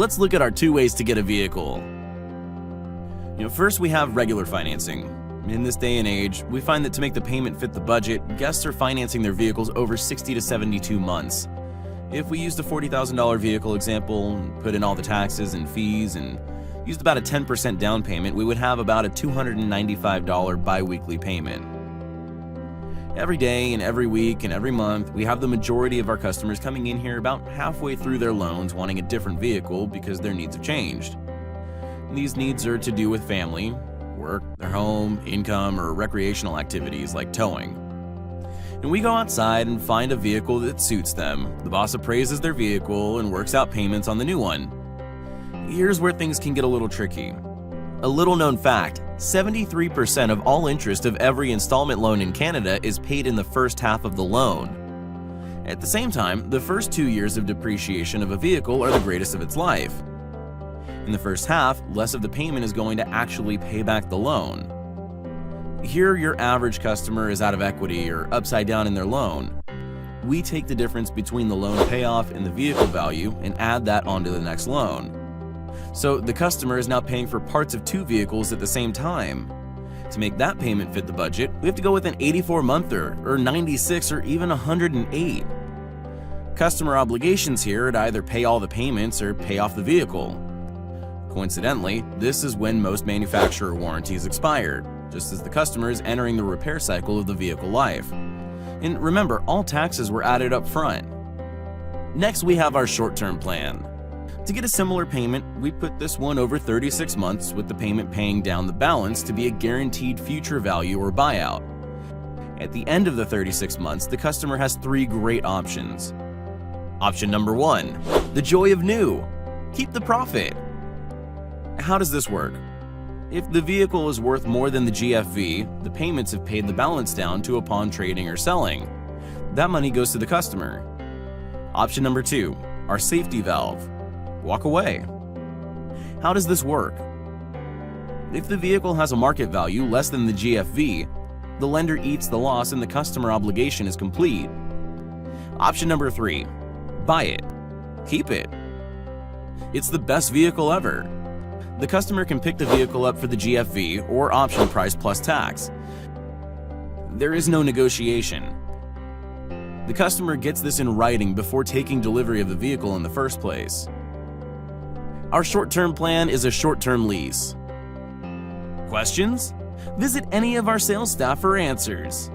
let's look at our two ways to get a vehicle. First we have regular financing. In this day and age, we find that to make the payment fit the budget, guests are financing their vehicles over 60 to 72 months. If we used a $40,000 vehicle example, put in all the taxes and fees, and used about a 10% down payment, we would have about a $295 bi-weekly payment. Every day and every week and every month, we have the majority of our customers coming in here about halfway through their loans wanting a different vehicle because their needs have changed. These needs are to do with family, work, their home, income, or recreational activities like towing. And we go outside and find a vehicle that suits them. The boss appraises their vehicle and works out payments on the new one. Here's where things can get a little tricky. A little known fact, 73% of all interest of every installment loan in Canada is paid in the first half of the loan. At the same time, the first 2 years of depreciation of a vehicle are the greatest of its life. In the first half, less of the payment is going to actually pay back the loan. Here, your average customer is out of equity or upside down in their loan. We take the difference between the loan payoff and the vehicle value and add that onto the next loan. So the customer is now paying for parts of 2 vehicles at the same time. To make that payment fit the budget, we have to go with an 84-monther, or 96, or even 108. Customer obligations here are to either pay all the payments or pay off the vehicle. Coincidentally, this is when most manufacturer warranties expired, just as the customer is entering the repair cycle of the vehicle life. And remember, all taxes were added up front. Next, we have our short-term plan. To get a similar payment, we put this one over 36 months with the payment paying down the balance to be a guaranteed future value or buyout. At the end of the 36 months, the customer has 3 great options. Option number 1, the joy of new. Keep the profit. How does this work? If the vehicle is worth more than the GFV, the payments have paid the balance down to upon trading or selling. That money goes to the customer. Option number 2, our safety valve. Walk away. How does this work? If the vehicle has a market value less than the GFV, the lender eats the loss and the customer obligation is complete. Option number 3, buy it. Keep it. It's the best vehicle ever. The customer can pick the vehicle up for the GFV or option price plus tax. There is no negotiation. The customer gets this in writing before taking delivery of the vehicle in the first place. Our short-term plan is a short-term lease. Questions? Visit any of our sales staff for answers.